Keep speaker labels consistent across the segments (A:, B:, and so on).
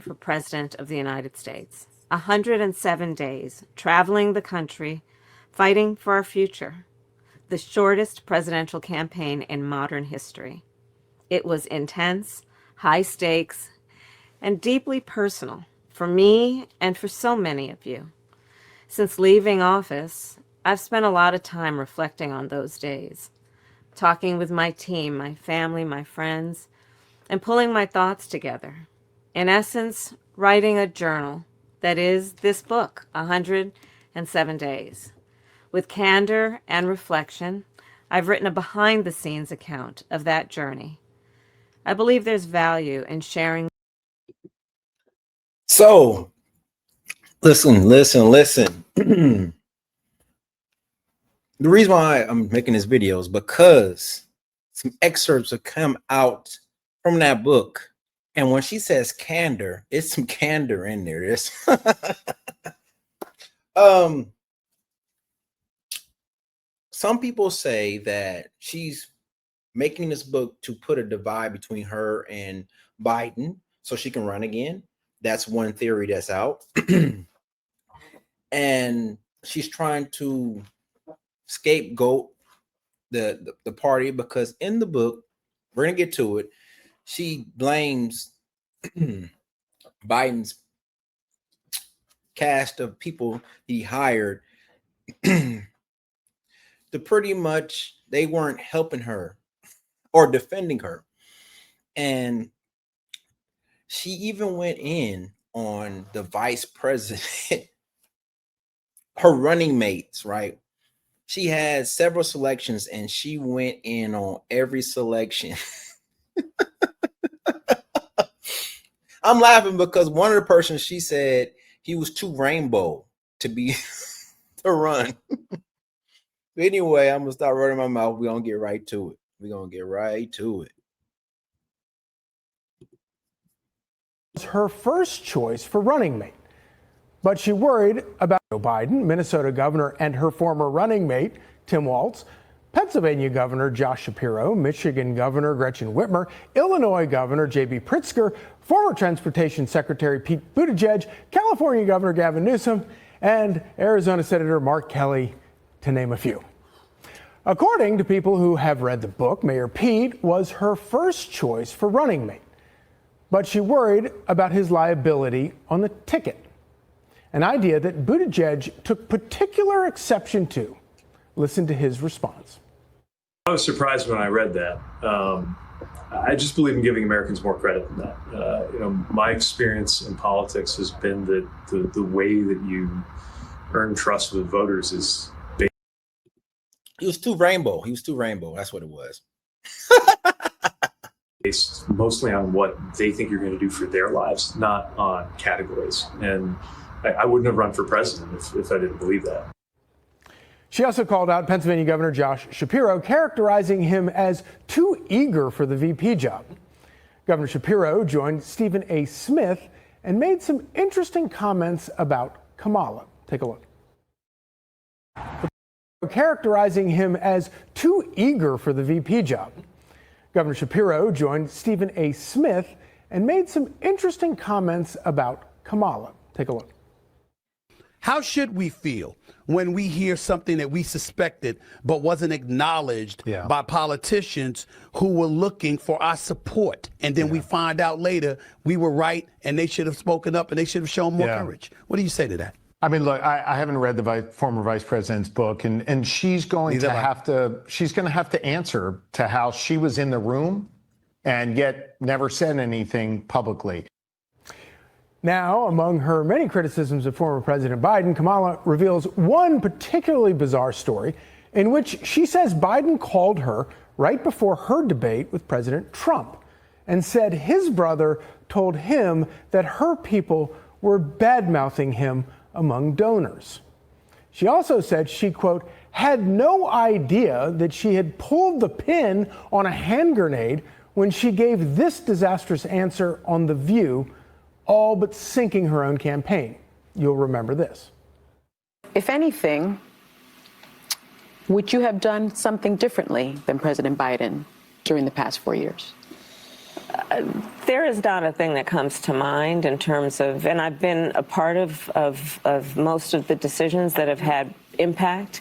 A: for President of the United States. 107 days, traveling the country, fighting for our future. The shortest presidential campaign in modern history. It was intense, high stakes, and deeply personal for me and for so many of you. Since leaving office, I've spent a lot of time reflecting on those days, talking with my team, my family, my friends, and pulling my thoughts together. In essence, writing a journal that is this book, 107 Days. With candor and reflection, I've written a behind-the-scenes account of that journey. I believe there's value in sharing.
B: So, listen. The reason why I'm making this video is because some excerpts have come out from that book. And when she says candor, it's some candor in there. There's some people say that she's making this book to put a divide between her and Biden so she can run again. That's one theory that's out. And she's trying to scapegoat the party because in the book, we're gonna get to it, she blames Biden's cast of people he hired to pretty much, they weren't helping her or defending her. And she even went in on the vice president, her running mates, right? She had several selections and she went in on every selection. I'm laughing because one of the persons, she said he was too rainbow to be to run. Anyway, I'm gonna start running my mouth. We're gonna get right to it.
C: Her first choice for running mate, but she worried about Joe Biden, Minnesota governor, and her former running mate, Tim Walz, Pennsylvania Governor Josh Shapiro, Michigan Governor Gretchen Whitmer, Illinois Governor J.B. Pritzker, former Transportation Secretary Pete Buttigieg, California Governor Gavin Newsom, and Arizona Senator Mark Kelly, to name a few. According to people who have read the book, Mayor Pete was her first choice for running mate, but she worried about his liability on the ticket, an idea that Buttigieg took particular exception to. Listen to his response.
D: I was surprised when I read that. I just believe in giving Americans more credit than that. My experience in politics has been that the way that you earn trust with voters is
B: He was too rainbow. That's what it was.
D: based mostly on what they think you're going to do for their lives, not on categories. And I wouldn't have run for president if I didn't believe that.
C: She also called out Pennsylvania Governor Josh Shapiro, characterizing him as too eager for the VP job. Governor Shapiro joined Stephen A. Smith and made some interesting comments about Kamala. Take a look. Characterizing him as too eager for the VP job. Governor Shapiro joined Stephen A. Smith and made some interesting comments about Kamala. Take a look.
E: How should we feel when we hear something that we suspected but wasn't acknowledged by politicians who were looking for our support? And then we find out later we were right and they should have spoken up and they should have shown more courage. What do you say to that?
F: I mean, look, I haven't read the former vice president's book, and she's going to have to answer to how she was in the room and yet never said anything publicly.
C: Now, among her many criticisms of former President Biden, Kamala reveals one particularly bizarre story in which she says Biden called her right before her debate with President Trump and said his brother told him that her people were bad-mouthing him among donors. She also said she, quote, had no idea that she had pulled the pin on a hand grenade when she gave this disastrous answer on The View, all but sinking her own campaign. You'll remember this.
G: If anything, would you have done something differently than President Biden during the past 4 years?
A: There is not a thing that comes to mind in terms of, and I've been a part of most of the decisions that have had impact.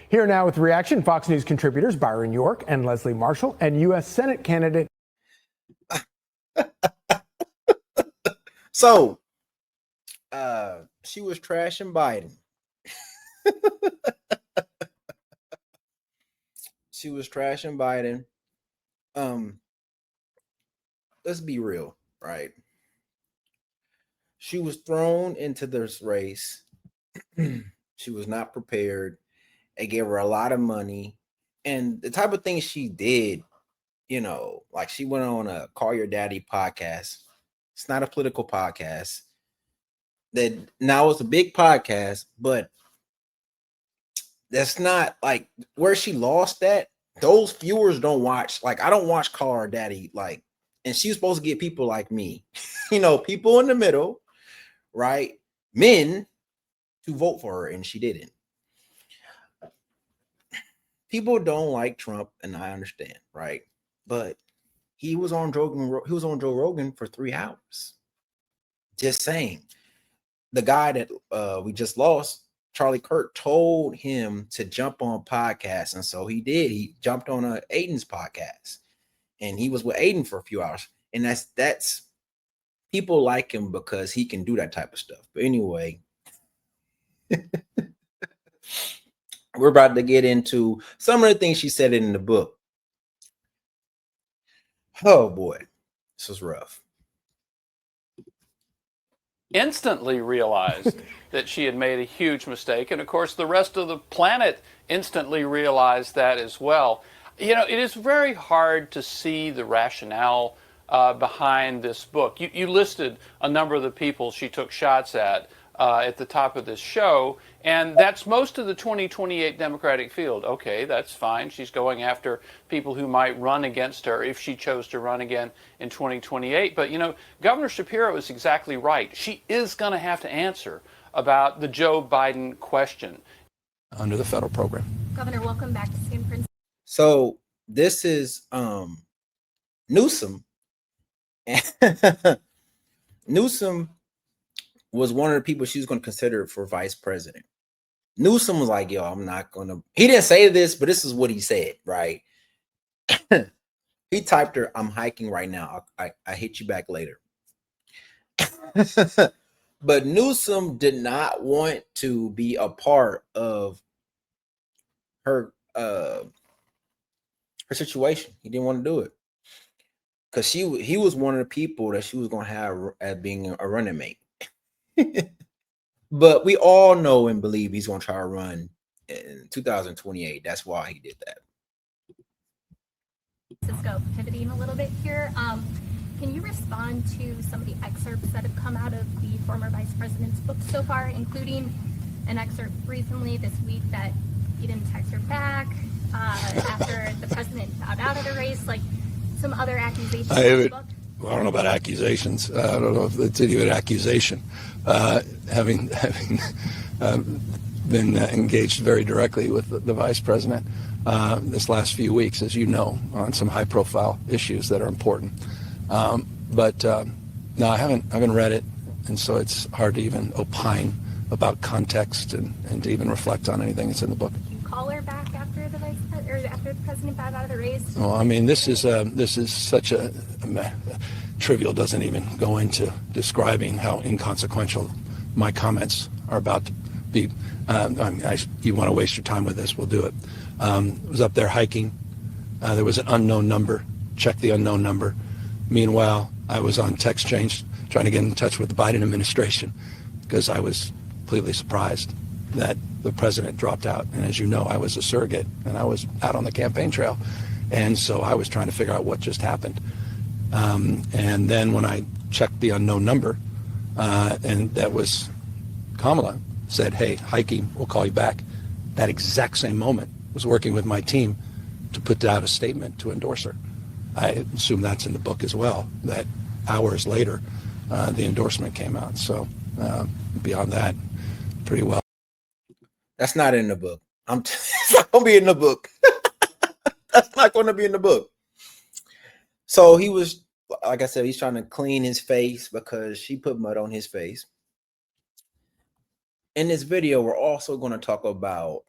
C: Here now with reaction, Fox News contributors Byron York and Leslie Marshall and U.S. Senate candidate.
B: So, she was trashing Biden. She was trashing Biden. Let's be real, right? She was thrown into this race. She was not prepared. They gave her a lot of money. And the type of things she did, you know, like she went on a Call Your Daddy podcast. It's not a political podcast. That now it's a big podcast, but that's not like where she lost that. Those viewers don't watch. Like, I don't watch Call Her Daddy. Like, and she was supposed to get people like me, you know, people in the middle, right? Men to vote for her, and she didn't. People don't like Trump, and I understand, right? But he was on Joe Rogan for 3 hours. Just saying. The guy that we just lost, Charlie Kirk, told him to jump on podcasts, and so he did. He jumped on Aiden's podcast, and he was with Aiden for a few hours. And that's people like him because he can do that type of stuff. But anyway, we're about to get into some of the things she said in the book. Oh boy, this was rough.
H: Instantly realized that she had made a huge mistake. And of course, the rest of the planet instantly realized that as well. You know, it is very hard to see the rationale behind this book. You listed a number of the people she took shots at the top of this show, and that's most of the 2028 Democratic field. Okay, that's fine. She's going after people who might run against her if she chose to run again in 2028. But, you know, Governor Shapiro is exactly right. She is going to have to answer about the Joe Biden question
E: Under the federal program.
I: Governor, welcome back to San Francisco.
B: So this is Newsom. Newsom was one of the people she was going to consider for vice president. Newsom was like, yo, I'm not going to, he didn't say this, but this is what he said, right? He typed her, I'm hiking right now. I hit you back later. But Newsom did not want to be a part of her situation. He didn't want to do it. Because he was one of the people that she was going to have as being a running mate. But we all know and believe he's going to try to run in 2028. That's why he did that.
I: Cisco, pivoting a little bit here. Can you respond to some of the excerpts that have come out of the former vice president's book so far, including an excerpt recently this week that he didn't text her back after the president bowed out of the race, like some other accusations in the book?
J: Well, I don't know about accusations. I don't know if it's even an accusation. Having been engaged very directly with the vice president this last few weeks, as you know, on some high-profile issues that are important. But no, I haven't read it, and so it's hard to even opine about context and to even reflect on anything that's in the book.
I: Did you call her back after the after the president bowed out of the race?
J: Well, I mean, this is such a trivial. Doesn't even go into describing how inconsequential my comments are about to be. You want to waste your time with this? We'll do it. I was up there hiking. There was an unknown number. Check the unknown number. Meanwhile, I was on text change trying to get in touch with the Biden administration because I was completely surprised that the president dropped out. And as you know, I was a surrogate and I was out on the campaign trail. And so I was trying to figure out what just happened. And then when I checked the unknown number, and that was Kamala, said, hey, hiking, we'll call you back. That exact same moment was working with my team to put out a statement to endorse her. I assume that's in the book as well, that hours later, the endorsement came out. So beyond that, pretty well.
B: That's not in the book. It's not going to be in the book. That's not going to be in the book. So he was like I said, he's trying to clean his face because she put mud on his face. In this video, we're also going to talk about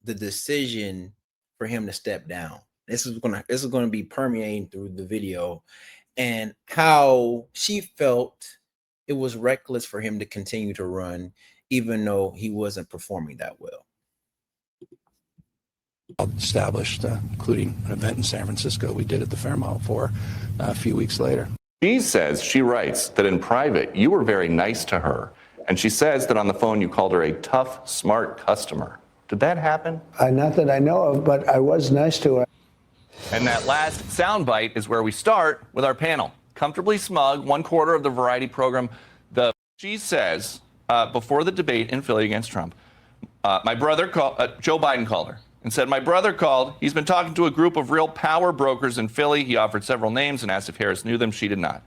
B: the decision for him to step down. This is going to be permeating through the video, and how she felt it was reckless for him to continue to run, even though he wasn't performing that well.
J: Established, including an event in San Francisco we did at the Fairmont for a few weeks later.
K: She says, she writes, that in private, you were very nice to her. And she says that on the phone, you called her a tough, smart customer. Did that happen?
L: Not that I know of, but I was nice to her.
K: And that last soundbite is where we start with our panel. Comfortably smug, 1/4 of the variety program. She says, before the debate in Philly against Trump, my brother called, Joe Biden called her and said, my brother called. He's been talking to a group of real power brokers in Philly. He offered several names and asked if Harris knew them. She did not.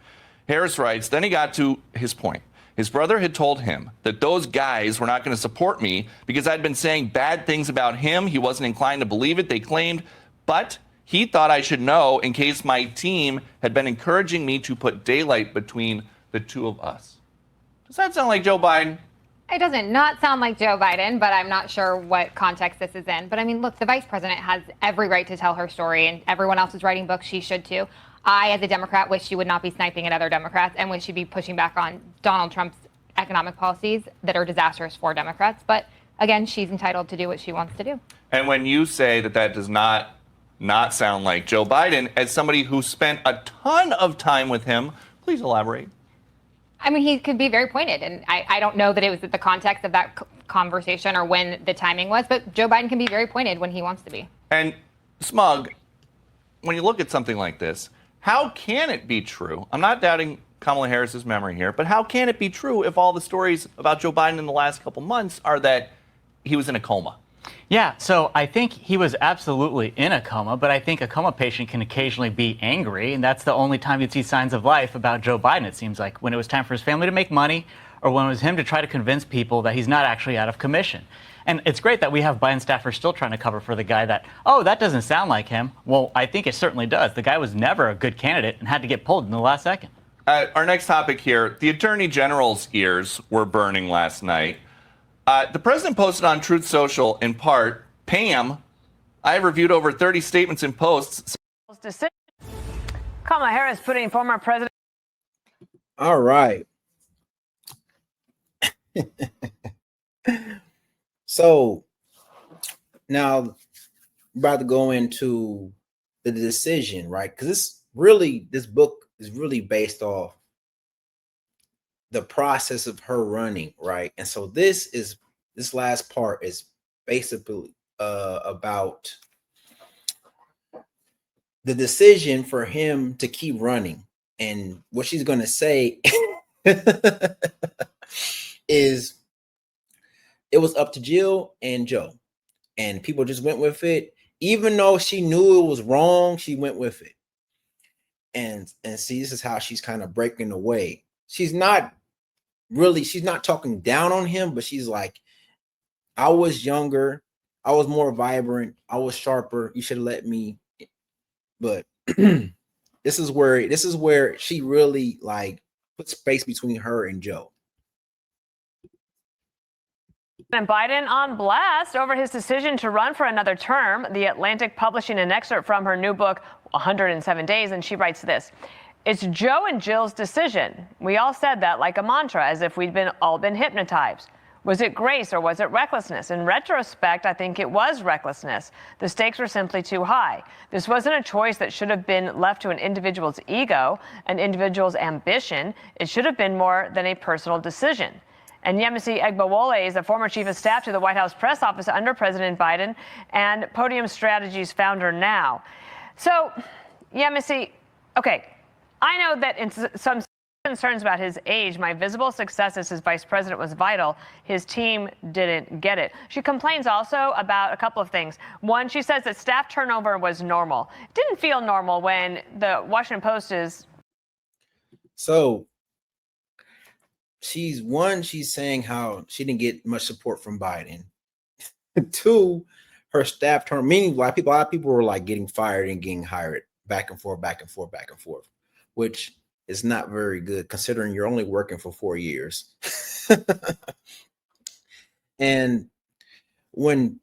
K: Harris writes, then he got to his point. His brother had told him that those guys were not going to support me because I'd been saying bad things about him. He wasn't inclined to believe it, they claimed, but he thought I should know in case my team had been encouraging me to put daylight between the two of us. Does that sound like Joe Biden?
M: It doesn't not sound like Joe Biden, but I'm not sure what context this is in. But I mean, look, the vice president has every right to tell her story, and everyone else is writing books. She should too. I, as a Democrat, wish she would not be sniping at other Democrats and wish she'd be pushing back on Donald Trump's economic policies that are disastrous for Democrats. But again, she's entitled to do what she wants to do.
K: And when you say that that does not sound like Joe Biden, as somebody who spent a ton of time with him, please elaborate.
M: I mean, he could be very pointed, and I don't know that it was the context of that conversation or when the timing was, but Joe Biden can be very pointed when he wants to be.
K: And smug, when you look at something like this, how can it be true? I'm not doubting Kamala Harris's memory here, but how can it be true if all the stories about Joe Biden in the last couple months are that he was in a coma?
N: Yeah, so I think he was absolutely in a coma, but I think a coma patient can occasionally be angry, and that's the only time you'd see signs of life about Joe Biden, it seems like, when it was time for his family to make money or when it was him to try to convince people that he's not actually out of commission. And it's great that we have Biden staffers still trying to cover for the guy that, oh, that doesn't sound like him. Well, I think it certainly does. The guy was never a good candidate and had to get pulled in the last second.
K: Our next topic here, the Attorney General's ears were burning last night. The president posted on Truth Social, in part, Pam, I have reviewed over 30 statements and posts.
O: Kamala Harris putting former president.
B: All right. So now we're about to go into the decision, right? Because this book is really based off the process of her running, right? And so this last part is basically about the decision for him to keep running. And what she's going to say is it was up to Jill and Joe, and people just went with it. Even though she knew it was wrong, she went with it. And see, this is how she's kind of breaking away. She's not talking down on him, but she's like, I was younger, I was more vibrant, I was sharper, you should have let me. But this is where she really like put space between her and Joe.
O: And Biden on blast over his decision to run for another term. The Atlantic publishing an excerpt from her new book, 107 Days, and she writes this. It's Joe and Jill's decision. We all said that like a mantra, as if we'd all been hypnotized. Was it grace or was it recklessness? In retrospect, I think it was recklessness. The stakes were simply too high. This wasn't a choice that should have been left to an individual's ego, an individual's ambition. It should have been more than a personal decision. And Yemisi Egbawole is a former chief of staff to the White House press office under President Biden and Podium Strategies founder now. So, Yemisi, okay, I know that in some concerns about his age, my visible success as his vice president was vital. His team didn't get it. She complains also about a couple of things. One, she says that staff turnover was normal. It didn't feel normal when the Washington Post is.
B: So she's saying how she didn't get much support from Biden. Two, her staff turnover, meaning a lot of people were like getting fired and getting hired back and forth. which is not very good considering you're only working for 4 years. And when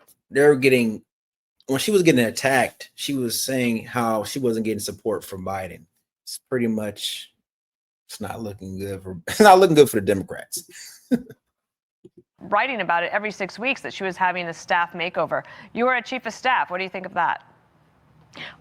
B: she was getting attacked, she was saying how she wasn't getting support from Biden. It's pretty much, it's not looking good for the Democrats.
O: Writing about it every 6 weeks that she was having a staff makeover. You were a chief of staff. What do you think of that?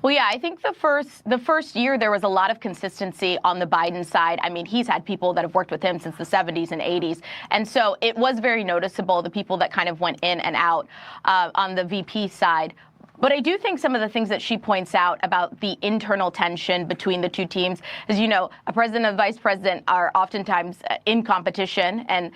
P: Well, yeah, I think the first year there was a lot of consistency on the Biden side. I mean, he's had people that have worked with him since the 70s and 80s. And so it was very noticeable, the people that kind of went in and out on the VP side. But I do think some of the things that she points out about the internal tension between the two teams, as you know, a president and a vice president are oftentimes in competition. And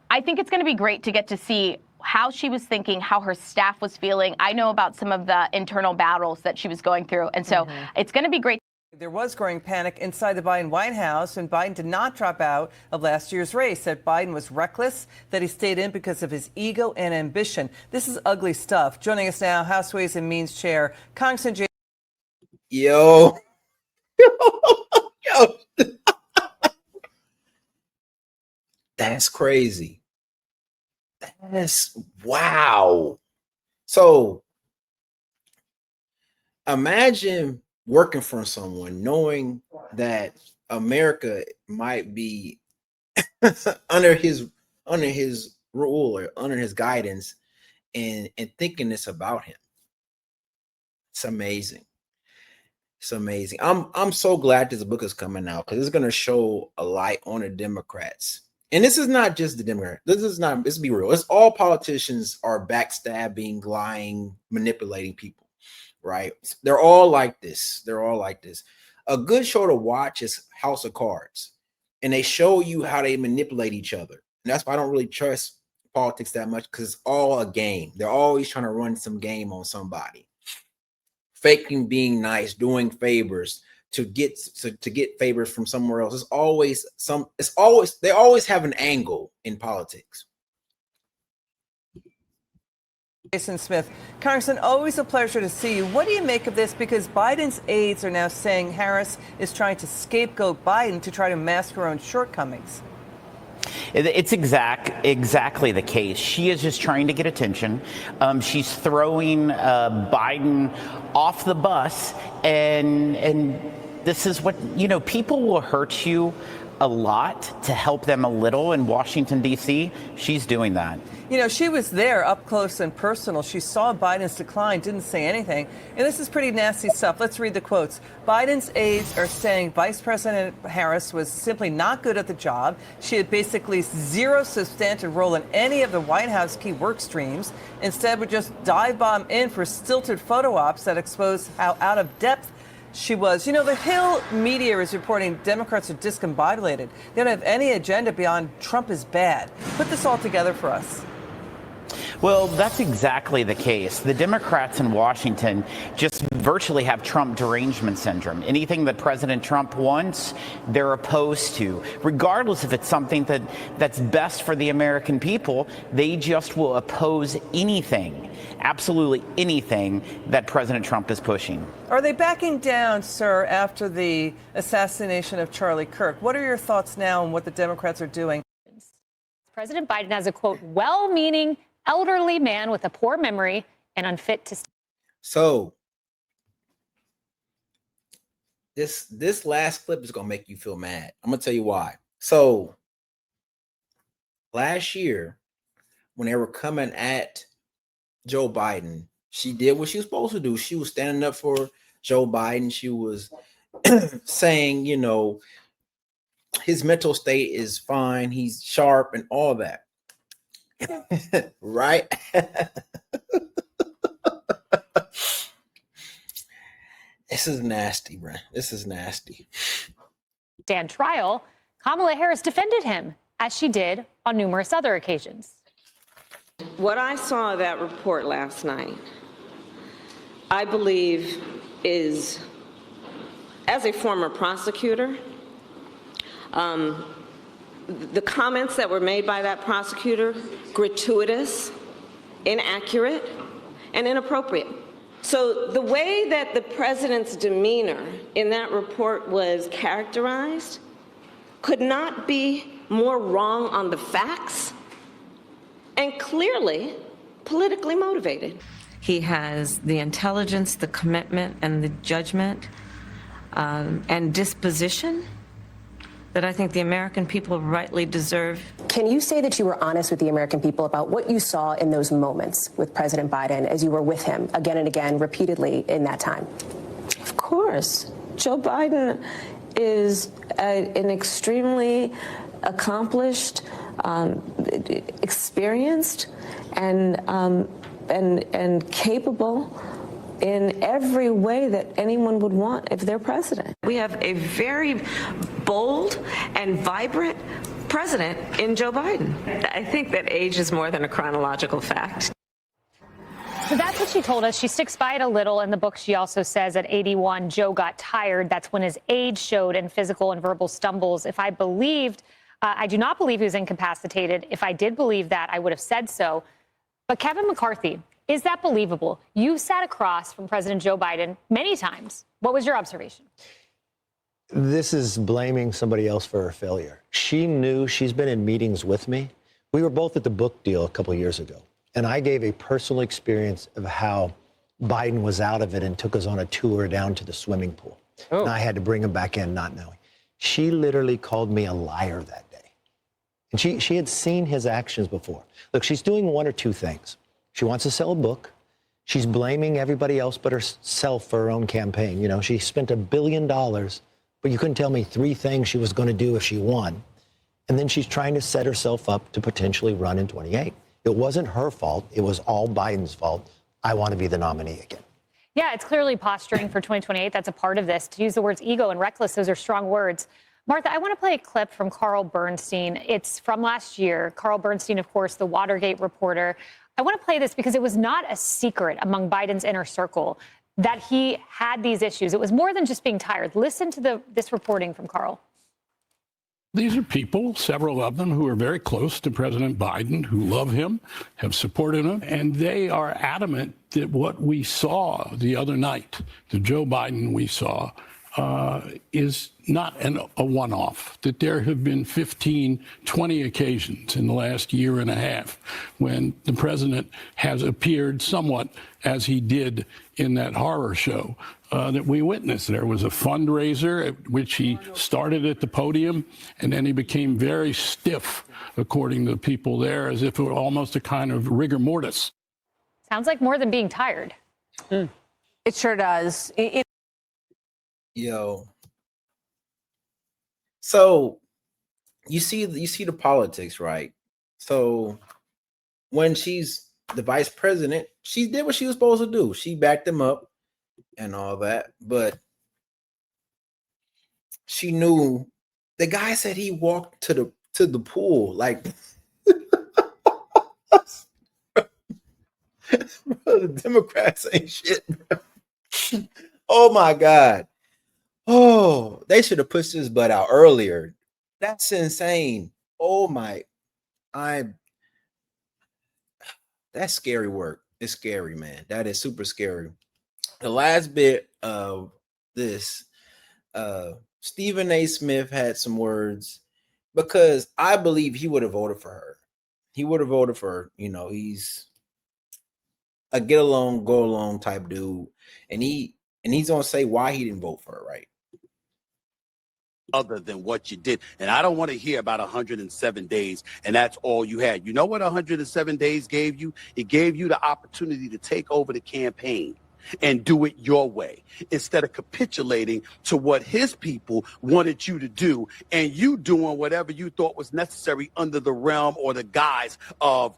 P: I think it's going to be great to get to see how she was thinking, how her staff was feeling. I know about some of the internal battles that she was going through. And so it's going to be great.
Q: There was growing panic inside the Biden White House, and Biden did not drop out of last year's race. That Biden was reckless, that he stayed in because of his ego and ambition. This is ugly stuff. Joining us now, House Ways and Means Chair, Congressman J.
B: Yo. That's crazy. That's wow. So imagine working for someone knowing that America might be under his rule or under his guidance and thinking this about him. It's amazing. It's amazing. I'm so glad this book is coming out because it's going to show a light on the Democrats. And this is not just the Democrats. Let's be real. It's all politicians are backstabbing, lying, manipulating people, right? They're all like this. They're all like this. A good show to watch is House of Cards. And they show you how they manipulate each other. And that's why I don't really trust politics that much because it's all a game. They're always trying to run some game on somebody. Faking being nice, doing favors to get favors from somewhere else. They always have an angle in politics.
Q: Jason Smith. Congressman, always a pleasure to see you. What do you make of this? Because Biden's aides are now saying Harris is trying to scapegoat Biden to try to mask her own shortcomings.
R: It's exactly the case. She is just trying to get attention. She's throwing Biden off the bus, and this is what, people will hurt you a lot to help them a little in Washington, D.C. She's doing that.
Q: She was there up close and personal. She saw Biden's decline, didn't say anything. And this is pretty nasty stuff. Let's read the quotes. Biden's aides are saying Vice President Harris was simply not good at the job. She had basically zero substantive role in any of the White House key work streams. Instead, would just dive bomb in for stilted photo ops that expose how out of depth she was. The Hill media is reporting Democrats are discombobulated. They don't have any agenda beyond Trump is bad. Put this all together for us.
R: Well, that's exactly the case. The Democrats in Washington just virtually have Trump derangement syndrome. Anything that President Trump wants, they're opposed to. Regardless if it's something that's best for the American people, they just will oppose anything, absolutely anything that President Trump is pushing.
Q: Are they backing down, sir, after the assassination of Charlie Kirk? What are your thoughts now on what the Democrats are doing?
S: President Biden has a, quote, well-meaning elderly man with a poor memory and unfit to.
B: So this last clip is gonna make you feel mad. I'm gonna tell you why. So last year, when they were coming at Joe Biden, she did what she was supposed to do. She was standing up for Joe Biden. She was saying, his mental state is fine. He's sharp and all that. Right? This is nasty, bro. This is nasty.
S: Stand trial, Kamala Harris defended him, as she did on numerous other occasions.
A: What I saw of that report last night, I believe is, as a former prosecutor, the comments that were made by that prosecutor, gratuitous, inaccurate, and inappropriate. So the way that the president's demeanor in that report was characterized could not be more wrong on the facts and clearly politically motivated. He has the intelligence, the commitment, and the judgment and disposition that I think the American people rightly deserve.
T: Can you say that you were honest with the American people about what you saw in those moments with President Biden as you were with him again and again, repeatedly in that time?
A: Of course. Joe Biden is an extremely accomplished, experienced, and capable in every way that anyone would want if they're president. We have a very bold and vibrant president in Joe Biden. I think that age is more than a chronological fact.
S: So that's what she told us. She sticks by it a little. In the book, she also says at 81, Joe got tired. That's when his age showed in physical and verbal stumbles. If I believed, I do not believe he was incapacitated. If I did believe that, I would have said so. But Kevin McCarthy, is that believable? You sat across from President Joe Biden many times. What was your observation?
U: This is blaming somebody else for her failure. She knew, she's been in meetings with me. We were both at the book deal a couple of years ago, and I gave a personal experience of how Biden was out of it and took us on a tour down to the swimming pool. Oh. And I had to bring him back in not knowing. She literally called me a liar that day. And she had seen his actions before. Look, she's doing one or two things. She wants to sell a book. She's blaming everybody else but herself for her own campaign. You know, she spent $1 billion, but you couldn't tell me 3 things she was going to do if she won. And then she's trying to set herself up to potentially run in 28. It wasn't her fault. It was all Biden's fault. I want to be the nominee again.
S: Yeah, it's clearly posturing for 2028. That's a part of this. To use the words ego and reckless, those are strong words. Martha, I want to play a clip from Carl Bernstein. It's from last year. Carl Bernstein, of course, the Watergate reporter. I want to play this because it was not a secret among Biden's inner circle that he had these issues. It was more than just being tired. Listen to this reporting from Carl.
V: These are people, several of them, who are very close to President Biden, who love him, have supported him, and they are adamant that what we saw the other night, the Joe Biden we saw, is not a one-off, that there have been 15, 20 occasions in the last year and a half when the president has appeared somewhat as he did in that horror show that we witnessed. There was a fundraiser at which he started at the podium, and then he became very stiff, according to the people there, as if it were almost a kind of rigor mortis.
S: Sounds like more than being tired.
G: It sure does.
B: Yo. So you see the politics, right? So when she's the vice president, she did what she was supposed to do. She backed him up and all that, but she knew the guy said he walked to the pool like the Democrats ain't shit, bro. Oh my God. Oh, they should have pushed his butt out earlier. That's insane. Oh my, that's scary work. It's scary, man. That is super scary. The last bit of this, Stephen A. Smith had some words because I believe he would have voted for her. He would have voted for her. You know, he's a get along, go along type dude. And he's gonna say why he didn't vote for her, right?
E: Other than what you did. And I don't want to hear about 107 days and that's all you had. You know what 107 days gave you? It gave you the opportunity to take over the campaign and do it your way instead of capitulating to what his people wanted you to do and you doing whatever you thought was necessary under the realm or the guise of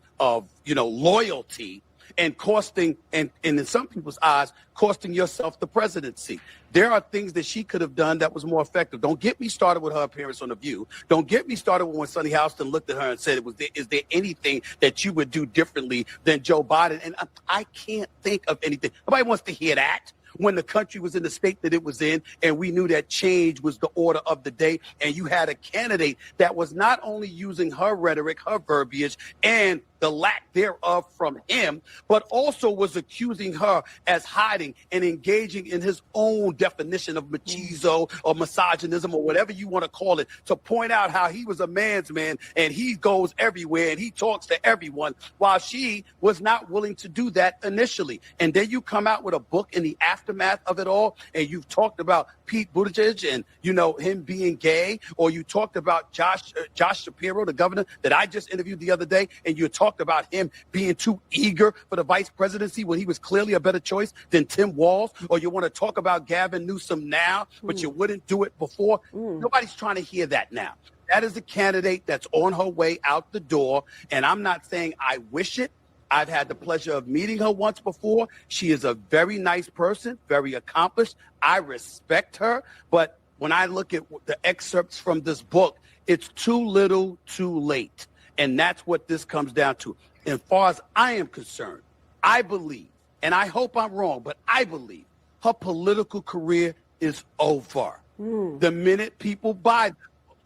E: loyalty and costing, and in some people's eyes, costing yourself the presidency. There are things that she could have done that was more effective. Don't get me started with her appearance on The View. Don't get me started when Sonny Houston looked at her and said, is there anything that you would do differently than Joe Biden? And I can't think of anything. Nobody wants to hear that. When the country was in the state that it was in, and we knew that change was the order of the day, and you had a candidate that was not only using her rhetoric, her verbiage, and the lack thereof from him, but also was accusing her as hiding and engaging in his own definition of machismo or misogynism or whatever you want to call it, to point out how he was a man's man and he goes everywhere and he talks to everyone, while she was not willing to do that initially. And then you come out with a book in the aftermath of it all, and you've talked about Pete Buttigieg and, you know, him being gay, or you talked about Josh Shapiro, the governor that I just interviewed the other day, and you talked about him being too eager for the vice presidency when he was clearly a better choice than Tim Walz, or you want to talk about Gavin Newsom now, but you wouldn't do it before. Nobody's trying to hear that now. That is a candidate that's on her way out the door, and I'm not saying I wish it. I've had the pleasure of meeting her once before. She is a very nice person, very accomplished. I respect her, but when I look at the excerpts from this book, it's too little, too late. And that's what this comes down to. As far as I am concerned, I believe, and I hope I'm wrong, but I believe her political career is over. The minute people buy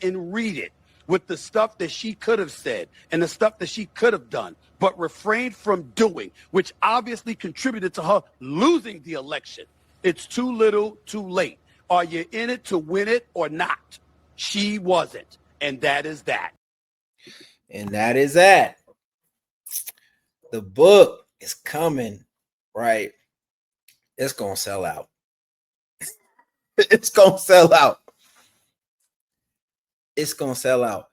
E: and read it with the stuff that she could have said and the stuff that she could have done, but refrained from doing, which obviously contributed to her losing the election. It's too little, too late. Are you in it to win it or not? She wasn't. And that is that.
B: And that is that. The book is coming, right? It's going to sell out. It's going to sell out. It's going to sell out.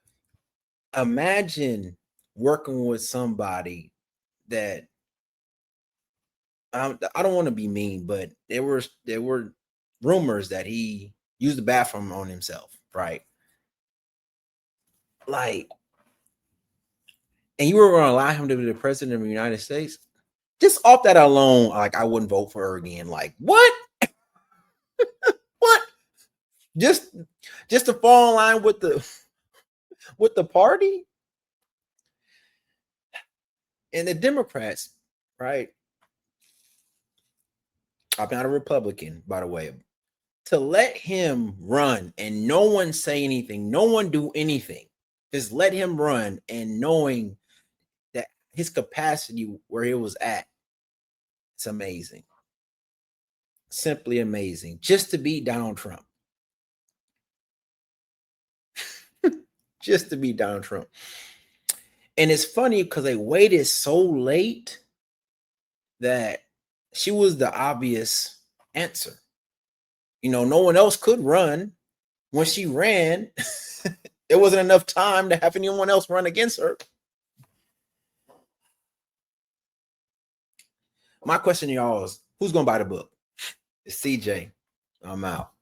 B: Imagine working with somebody that I don't want to be mean, but there were rumors that he used the bathroom on himself, right? Like, and you were going to allow him to be the president of the United States? Just off that alone, like, I wouldn't vote for her again. Like, what? What? Just to fall in line with the party? And the Democrats, right? I'm not a Republican, by the way. To let him run and no one say anything, no one do anything, just let him run, and knowing that his capacity where he was at, it's amazing. Simply amazing. Just to beat Donald Trump. Just to beat Donald Trump. And it's funny because they waited so late that she was the obvious answer. You know, no one else could run. When she ran, there wasn't enough time to have anyone else run against her. My question to y'all is, who's going to buy the book? It's CJ. I'm out.